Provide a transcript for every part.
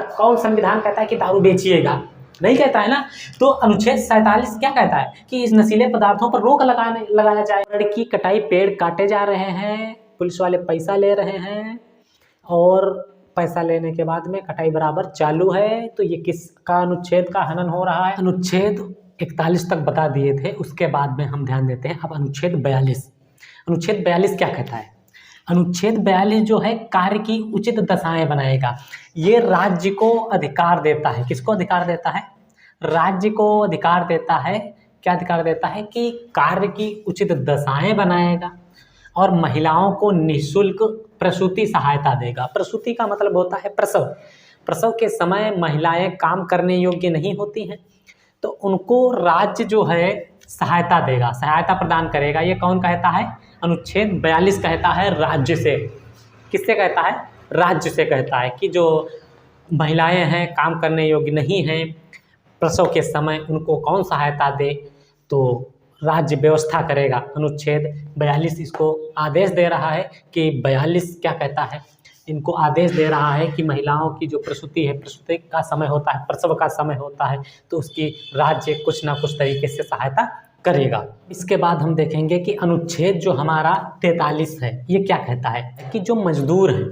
कौन संविधान कहता है कि दारू बेचिएगा? नहीं कहता है ना। तो अनुच्छेद 47 क्या कहता है कि इस नशीले पदार्थों पर रोक लगाया जाए। पेड़ की कटाई, पेड़ काटे जा रहे हैं, पुलिस वाले पैसा ले रहे हैं और पैसा लेने के बाद में कटाई बराबर चालू है। तो ये किसका अनुच्छेद का हनन हो रहा है? अनुच्छेद 41 तक बता दिए थे, उसके बाद में हम ध्यान देते हैं अब अनुच्छेद 42। अनुच्छेद 42 क्या कहता है? अनुच्छेद 42 जो है कार्य की उचित दशाएं बनाएगा। ये राज्य को अधिकार देता है। किसको अधिकार देता है? राज्य को अधिकार देता है। क्या अधिकार देता है? कि कार्य की उचित दशाएं बनाएगा और महिलाओं को निःशुल्क प्रसूति सहायता देगा। प्रसूति का मतलब होता है प्रसव। प्रसव के समय महिलाएं काम करने योग्य नहीं होती हैं, तो उनको राज्य जो है सहायता देगा, सहायता प्रदान करेगा। ये कौन कहता है? अनुच्छेद 42 कहता है राज्य से। किससे कहता है? राज्य से कहता है कि जो महिलाएं हैं, काम करने योग्य नहीं हैं, प्रसव के समय उनको कौन सहायता दे, तो राज्य व्यवस्था करेगा। अनुच्छेद 42 इसको आदेश दे रहा है कि 42 क्या कहता है? इनको आदेश दे रहा है कि महिलाओं की जो प्रसूति है, प्रसूति का समय होता है, प्रसव का समय होता है, तो उसकी राज्य कुछ ना कुछ तरीके से सहायता करेगा। इसके बाद हम देखेंगे कि अनुच्छेद जो हमारा 43 है, ये क्या कहता है कि जो मजदूर हैं,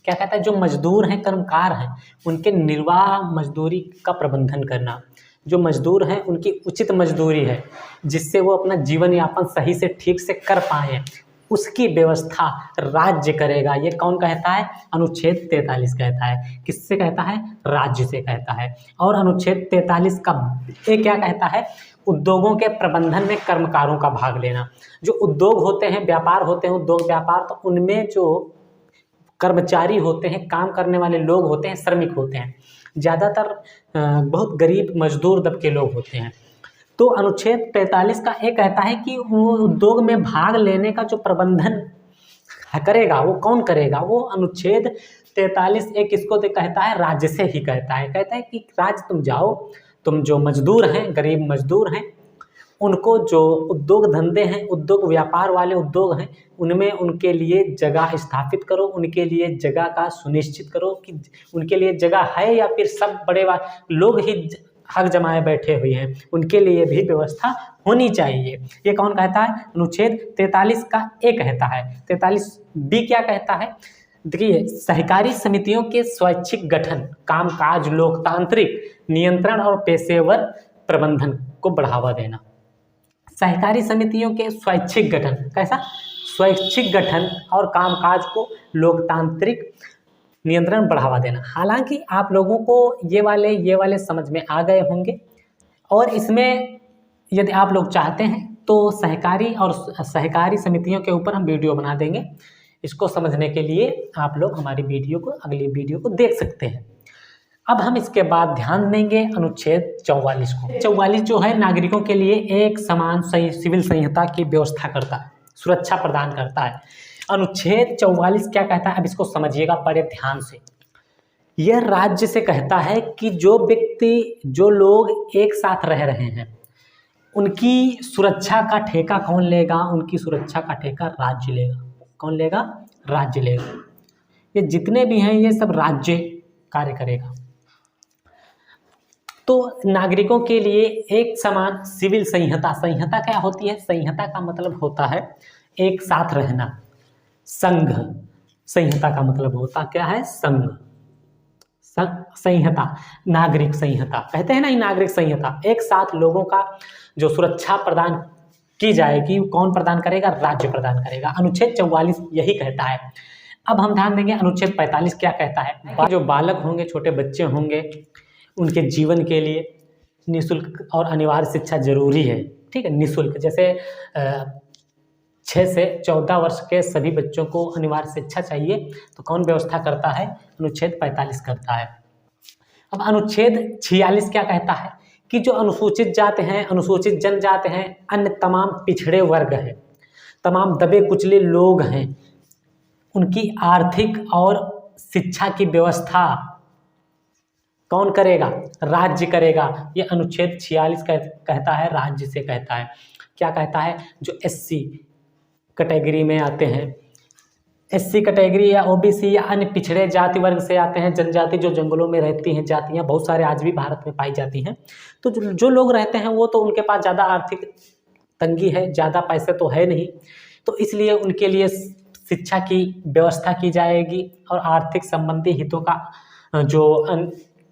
क्या कहता है? जो मजदूर हैं, कर्मकार हैं, उनके निर्वाह मजदूरी का प्रबंधन करना। जो मजदूर हैं उनकी उचित मजदूरी है, जिससे वो अपना जीवन यापन सही से ठीक से कर पाएँ, उसकी व्यवस्था राज्य करेगा। ये कौन कहता है? अनुच्छेद 43 कहता है। किससे कहता है? राज्य से कहता है। और अनुच्छेद 43 का ये क्या कहता है? उद्योगों के प्रबंधन में कर्मकारों का भाग लेना। जो उद्योग होते हैं, व्यापार होते हैं, उद्योग व्यापार, तो उनमें जो कर्मचारी होते हैं, काम करने वाले लोग होते हैं, श्रमिक होते हैं, ज़्यादातर बहुत गरीब मजदूर दब के लोग होते हैं। तो अनुच्छेद 43 का ये कहता है कि वो उद्योग में भाग लेने का जो प्रबंधन करेगा, वो कौन करेगा? वो अनुच्छेद 43 एक किसको कहता है? राज्य से ही कहता है। कहता है कि राज्य तुम जाओ, तुम जो मजदूर हैं, गरीब मजदूर हैं, उनको जो उद्योग धंधे हैं, उद्योग व्यापार वाले उद्योग हैं, उनमें उनके लिए जगह स्थापित करो, उनके लिए जगह का सुनिश्चित करो कि उनके लिए जगह है या फिर सब बड़े लोग ही हक जमाए बैठे हुए हैं, उनके लिए भी व्यवस्था होनी चाहिए। ये कौन कहता है? अनुच्छेद 43 का एक कहता है। 43B क्या कहता है? देखिए, सहकारी समितियों के स्वैच्छिक गठन, कामकाज, लोकतांत्रिक नियंत्रण और पेशेवर प्रबंधन को बढ़ावा देना। सहकारी समितियों के स्वैच्छिक गठन, कैसा? स्वैच्छिक गठन और कामकाज को लोकतांत्रिक नियंत्रण बढ़ावा देना। हालांकि आप लोगों को ये वाले समझ में आ गए होंगे, और इसमें यदि आप लोग चाहते हैं तो सहकारी समितियों के ऊपर हम वीडियो बना देंगे। इसको समझने के लिए आप लोग हमारी अगली वीडियो को देख सकते हैं। अब हम इसके बाद ध्यान देंगे अनुच्छेद 44 को। 44 जो है नागरिकों के लिए एक समान सिविल संहिता की व्यवस्था करता है, सुरक्षा प्रदान करता है। अनुच्छेद 44 क्या कहता है? अब इसको समझिएगा बड़े ध्यान से। यह राज्य से कहता है कि जो व्यक्ति, जो लोग एक साथ रह रहे हैं, उनकी सुरक्षा का ठेका कौन लेगा? उनकी सुरक्षा का ठेका राज्य लेगा। कौन लेगा? राज्य लेगा। ये जितने भी हैं, ये सब राज्य कार्य करेगा। तो नागरिकों के लिए एक समान सिविल संहिता। संहिता क्या होती है? संहिता का मतलब होता है एक साथ रहना। संघ, संहिता का मतलब होता क्या है? संघ। संहिता, नागरिक संहिता कहते हैं ना, नागरिक संहिता। एक साथ लोगों का जो सुरक्षा प्रदान की जाएगी, कौन प्रदान करेगा? राज्य प्रदान करेगा। अनुच्छेद 44 यही कहता है। अब हम ध्यान देंगे अनुच्छेद 45 क्या कहता है। जो बालक होंगे, छोटे बच्चे होंगे, उनके जीवन के लिए निःशुल्क और अनिवार्य शिक्षा जरूरी है। ठीक है, निःशुल्क। जैसे 6 से 14 वर्ष के सभी बच्चों को अनिवार्य शिक्षा चाहिए, तो कौन व्यवस्था करता है? अनुच्छेद 45 करता है। अब अनुच्छेद 46 क्या कहता है? कि जो अनुसूचित जाति हैं, अनुसूचित जनजाति हैं, अन्य तमाम पिछड़े वर्ग हैं, तमाम दबे कुचले लोग हैं, उनकी आर्थिक और शिक्षा की व्यवस्था कौन करेगा? राज्य करेगा। ये अनुच्छेद 46 कहता है, राज्य से कहता है। क्या कहता है? जो SC कैटेगरी में आते हैं, एससी कैटेगरी या ओबीसी या अन्य पिछड़े जाति वर्ग से आते हैं, जनजाति जो जंगलों में रहती हैं, जातियाँ बहुत सारे आज भी भारत में पाई जाती हैं। तो जो लोग रहते हैं वो तो उनके पास ज़्यादा आर्थिक तंगी है, ज़्यादा पैसे तो है नहीं, तो इसलिए उनके लिए शिक्षा की व्यवस्था की जाएगी और आर्थिक संबंधी हितों का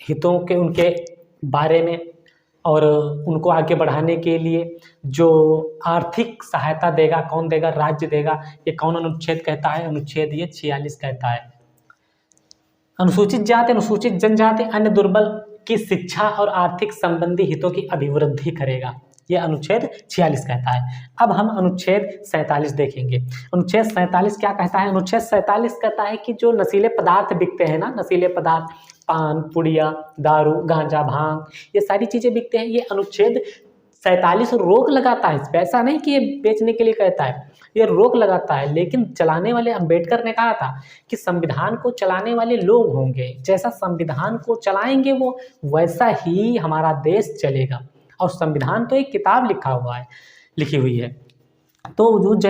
हितों के उनके बारे में और उनको आगे बढ़ाने के लिए जो आर्थिक सहायता देगा, कौन देगा? राज्य देगा। ये कौन अनुच्छेद कहता है? अनुच्छेद ये 46 कहता है। अनुसूचित जाति, अनुसूचित जनजाति, अन्य दुर्बल की शिक्षा और आर्थिक संबंधी हितों की अभिवृद्धि करेगा, ये अनुच्छेद 46 कहता है। अब हम अनुच्छेद 47 देखेंगे। अनुच्छेद 47 क्या कहता है? अनुच्छेद 47 कहता है कि जो नशीले पदार्थ बिकते हैं ना, नशीले पदार्थ, पान, पुड़िया, दारू, गांजा, भांग, ये सारी चीज़ें बिकते हैं, ये अनुच्छेद 47 रोक लगाता है। ऐसा नहीं कि ये बेचने के लिए कहता है, ये रोक लगाता है। लेकिन चलाने वाले, अम्बेडकर ने कहा था कि संविधान को चलाने वाले लोग होंगे, जैसा संविधान को चलाएंगे वो वैसा ही हमारा देश चलेगा। और संविधान तो एक किताब लिखी हुई है, तो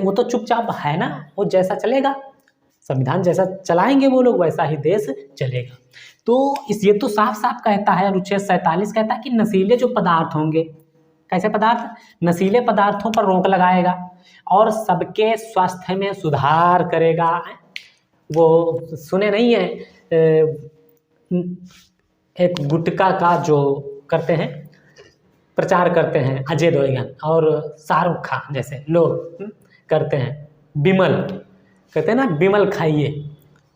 वो तो चुपचाप है ना, वो जैसा चलेगा, संविधान जैसा चलाएंगे वो लोग वैसा ही देश चलेगा। तो ये तो साफ साफ कहता है, अनुच्छेद 47 कहता है कि नशीले जो पदार्थ होंगे, कैसे पदार्थ? नशीले पदार्थों पर रोक लगाएगा और सबके स्वास्थ्य में सुधार करेगा। वो सुने नहीं है, एक गुटखा का जो करते हैं, प्रचार करते हैं अजय देवगन और शाहरुख खान जैसे लोग करते हैं, बिमल कहते हैं ना, बिमल खाइए,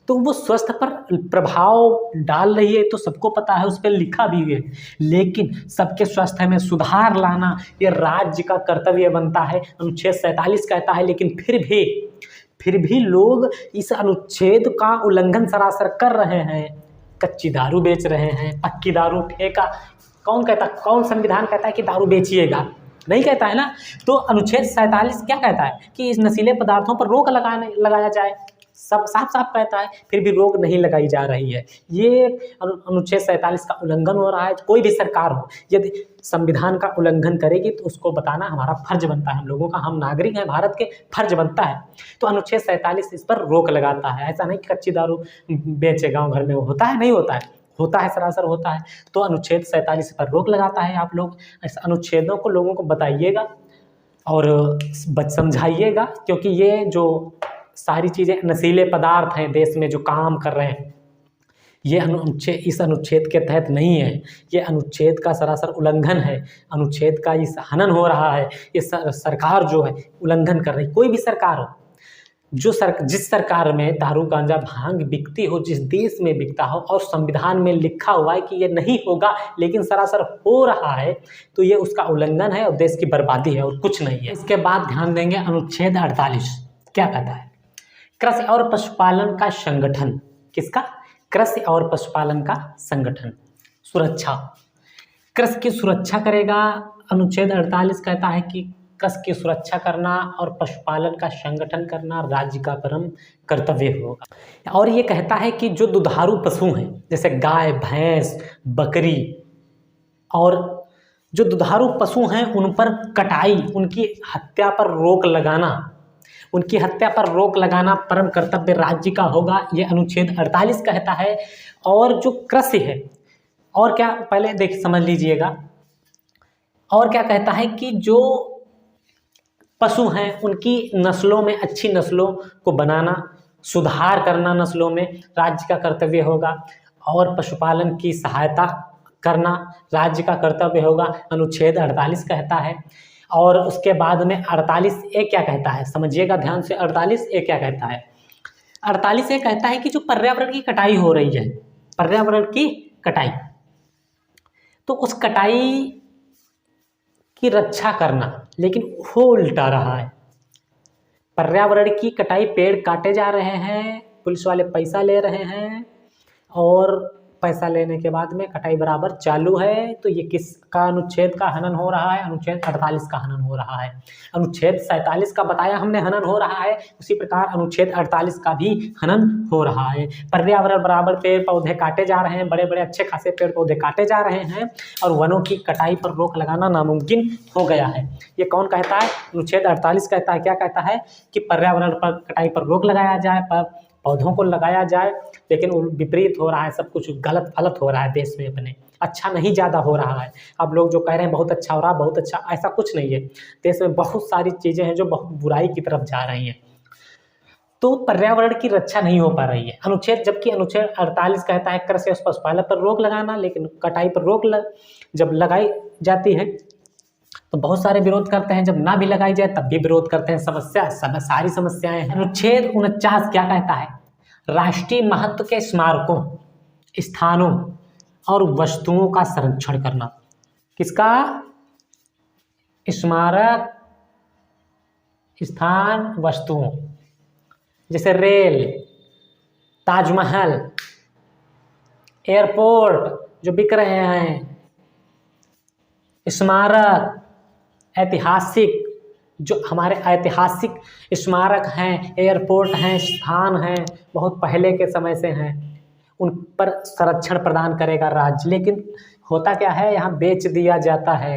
तो वो स्वास्थ्य पर प्रभाव डाल रही है, तो सबको पता है, उस पर लिखा भी है। लेकिन सबके स्वास्थ्य में सुधार लाना ये राज्य का कर्तव्य बनता है, अनुच्छेद 47 कहता है। लेकिन फिर भी लोग इस अनुच्छेद का उल्लंघन सरासर कर रहे हैं, कच्ची दारू बेच रहे हैं, पक्की दारू ठेका। कौन कहता, कौन संविधान कहता है कि दारू बेचिएगा? नहीं कहता है ना। तो अनुच्छेद 47 क्या कहता है कि इस नशीले पदार्थों पर रोक लगाया जाए, सब साफ साफ कहता है, फिर भी रोक नहीं लगाई जा रही है। ये अनुच्छेद 47 का उल्लंघन हो रहा है। कोई भी सरकार हो, यदि संविधान का उल्लंघन करेगी तो उसको बताना हमारा फर्ज बनता है, हम लोगों का, हम नागरिक हैं भारत के, फर्ज बनता है। तो अनुच्छेद 47 इस पर रोक लगाता है। ऐसा नहीं कि कच्ची दारू बेचे गाँव घर में, होता है, नहीं होता है, होता है, सरासर होता है। तो अनुच्छेद 47 पर रोक लगाता है। आप लोग इस अनुच्छेदों को लोगों को बताइएगा और समझाइएगा, क्योंकि ये जो सारी चीज़ें नशीले पदार्थ हैं देश में जो काम कर रहे हैं, ये इस अनुच्छेद के तहत नहीं है। ये अनुच्छेद का सरासर उल्लंघन है, अनुच्छेद का इस हनन हो रहा है। ये सरकार जो है उल्लंघन कर रही, कोई भी सरकार हो, जिस सरकार में दारू, गांजा, भांग बिकती हो, जिस देश में बिकता हो और संविधान में लिखा हुआ है कि ये नहीं होगा, लेकिन सरासर हो रहा है, तो ये उसका उल्लंघन है और देश की बर्बादी है और कुछ नहीं है। इसके बाद ध्यान देंगे अनुच्छेद 48 क्या कहता है? कृषि और पशुपालन का संगठन। किसका? कृषि और पशुपालन का संगठन, सुरक्षा, कृषि की सुरक्षा करेगा। अनुच्छेद 48 कहता है कि कृषि की सुरक्षा करना और पशुपालन का संगठन करना राज्य का परम कर्तव्य होगा। और ये कहता है कि जो दुधारू पशु हैं, जैसे गाय, भैंस, बकरी, और जो दुधारू पशु हैं उन पर कटाई, उनकी हत्या पर रोक लगाना परम कर्तव्य राज्य का होगा, ये अनुच्छेद 48 कहता है। और जो कृषि है, और क्या, पहले समझ लीजिएगा, और क्या कहता है कि जो पशु हैं उनकी नस्लों में अच्छी नस्लों को बनाना, सुधार करना नस्लों में राज्य का कर्तव्य होगा। और पशुपालन की सहायता करना राज्य का कर्तव्य होगा, अनुच्छेद 48 कहता है। और उसके बाद में 48A क्या कहता है, समझिएगा ध्यान से। 48A क्या कहता है? 48A कहता है कि जो पर्यावरण की कटाई हो रही है, पर्यावरण की कटाई, तो उस कटाई की रक्षा करना, लेकिन हो उल्टा रहा है। पर्यावरण की कटाई, पेड़ काटे जा रहे हैं, पुलिस वाले पैसा ले रहे हैं और पैसा लेने के बाद में कटाई बराबर चालू है। तो ये किसका अनुच्छेद का हनन हो रहा है? अनुच्छेद 48 का हनन हो रहा है। अनुच्छेद 47 का बताया हमने हनन हो रहा है, उसी प्रकार अनुच्छेद 48 का भी हनन हो रहा है। पर्यावरण बराबर पेड़ पौधे काटे जा रहे हैं, बड़े बड़े अच्छे खासे पेड़ पौधे काटे जा रहे हैं और वनों की कटाई पर रोक लगाना नामुमकिन हो गया है। ये कौन कहता है? अनुच्छेद 48 कहता है। क्या कहता है? कि पर्यावरण पर कटाई पर रोक लगाया जाए, पर पौधों को लगाया जाए। लेकिन विपरीत हो रहा है, सब कुछ गलत फलत हो रहा है देश में अपने, अच्छा नहीं ज़्यादा हो रहा है। अब लोग जो कह रहे हैं बहुत अच्छा हो रहा है, बहुत अच्छा, ऐसा कुछ नहीं है। देश में बहुत सारी चीज़ें हैं जो बहुत बुराई की तरफ जा रही हैं। तो पर्यावरण की रक्षा नहीं हो पा रही है। अनुच्छेद, जबकि अनुच्छेद 48 कहता है कृषि और पशुपालन पर रोक लगाना, लेकिन कटाई पर रोक जब लगाई जाती है तो बहुत सारे विरोध करते हैं, जब ना भी लगाई जाए तब भी विरोध करते हैं। सारी समस्याएं हैं। अनुच्छेद 49 क्या कहता है? राष्ट्रीय महत्व के स्मारकों, स्थानों और वस्तुओं का संरक्षण करना। किसका? स्मारक, स्थान, वस्तुओं, जैसे रेल, ताजमहल, एयरपोर्ट जो बिक रहे हैं, स्मारक, ऐतिहासिक जो हमारे ऐतिहासिक स्मारक हैं, एयरपोर्ट हैं, स्थान हैं, बहुत पहले के समय से हैं, उन पर संरक्षण प्रदान करेगा राज्य। लेकिन होता क्या है? यहाँ बेच दिया जाता है।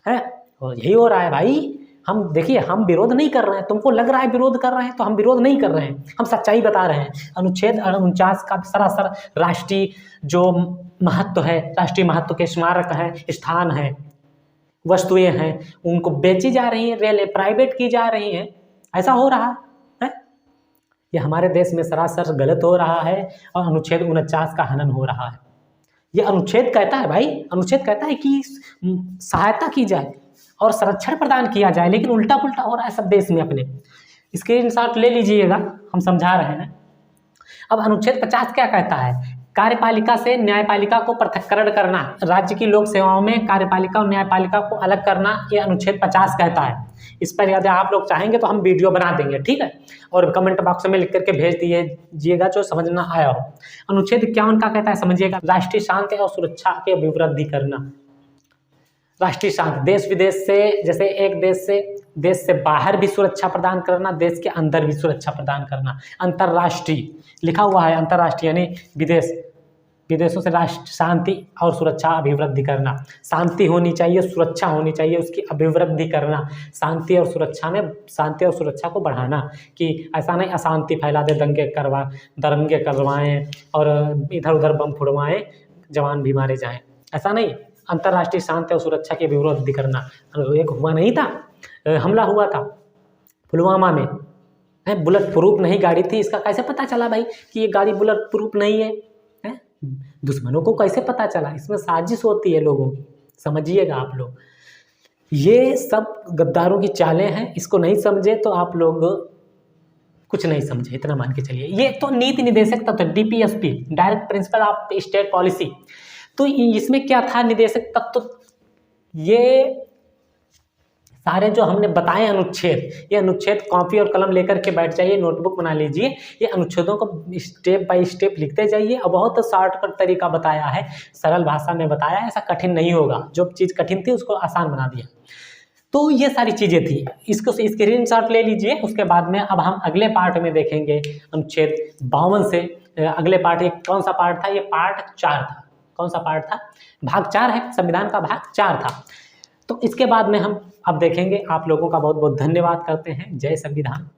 यही हो रहा है भाई। हम देखिए, हम विरोध नहीं कर रहे हैं, तुमको लग रहा है विरोध कर रहे हैं, तो हम विरोध नहीं कर रहे हैं, हम सच्चाई बता रहे हैं। अनुच्छेद 49 का सरासर राष्ट्रीय जो महत्व है, राष्ट्रीय महत्व के स्मारक हैं, स्थान हैं, वस्तुएं हैं, उनको बेची जा रही हैं, रेलें प्राइवेट की जा रही हैं। ऐसा हो रहा है। ये हमारे देश में सरासर गलत हो रहा है और अनुच्छेद 49 का हनन हो रहा है। ये अनुच्छेद कहता है भाई, अनुच्छेद कहता है कि सहायता की जाए और संरक्षण प्रदान किया जाए, लेकिन उल्टा पुल्टा हो रहा है सब देश में अपने। स्क्रीनशॉट ले लीजिएगा, हम समझा रहे हैं। अब अनुच्छेद 50 क्या कहता है? कार्यपालिका से न्यायपालिका को पृथक्करण करना, राज्य की लोक सेवाओं में कार्यपालिका और न्यायपालिका को अलग करना, ये अनुच्छेद 50 कहता है। इस पर यदि आप लोग चाहेंगे तो हम वीडियो बना देंगे, ठीक है, और कमेंट बॉक्स में लिख करके भेज दीजिएगा जो समझ ना आया हो। अनुच्छेद 51 का कहता है, समझिएगा, राष्ट्रीय शांति और सुरक्षा की अभिवृद्धि करना। राष्ट्रीय शांति, देश विदेश से, जैसे एक देश से बाहर भी सुरक्षा प्रदान करना, देश के अंदर भी सुरक्षा प्रदान करना। अंतर्राष्ट्रीय लिखा हुआ है, अंतर्राष्ट्रीय यानी विदेशों से राष्ट्र शांति और सुरक्षा अभिवृद्धि करना। शांति होनी चाहिए, सुरक्षा होनी चाहिए, उसकी अभिवृद्धि करना। शांति और सुरक्षा में शांति और सुरक्षा को बढ़ाना, कि ऐसा नहीं अशांति फैला दे, दंगे करवाएं और इधर उधर बम फुड़वाएं, जवान भी मारे जाएं, ऐसा नहीं। अंतर्राष्ट्रीय शांति और सुरक्षा की अभिवृद्धि करना। एक हुआ नहीं था, हमला हुआ था पुलवामा में, बुलेट प्रूफ नहीं गाड़ी थी, इसका कैसे पता चला भाई कि ये गाड़ी बुलेट प्रूफ नहीं है? दुश्मनों को कैसे पता चला? इसमें साजिश होती है लोगों की, समझिएगा आप लोग। ये सब गद्दारों की चालें हैं, इसको नहीं समझे तो आप लोग कुछ नहीं समझे, इतना मान के चलिए। ये तो नीति निदेशक तत्व, DPSP, direct principle of state policy. तो इसमें क्या था? निदेशक तत्व, ये सारे जो हमने बताए अनुच्छेद, ये अनुच्छेद कॉपी और कलम लेकर के बैठ जाइए, नोटबुक बना लीजिए, ये अनुच्छेदों को स्टेप बाय स्टेप लिखते जाइए। और बहुत शॉर्टकट तरीका बताया है, सरल भाषा में बताया है, ऐसा कठिन नहीं होगा। जो चीज़ कठिन थी उसको आसान बना दिया। तो ये सारी चीज़ें थी, इसको स्क्रीनशॉट ले लीजिए। उसके बाद में अब हम अगले पार्ट में देखेंगे अनुच्छेद 52 से अगले पार्ट। ये कौन सा पार्ट था? ये पार्ट 4 था। कौन सा पार्ट था? भाग 4 है, संविधान का भाग 4 था। तो इसके बाद में हम अब देखेंगे। आप लोगों का बहुत बहुत धन्यवाद करते हैं। जय संविधान।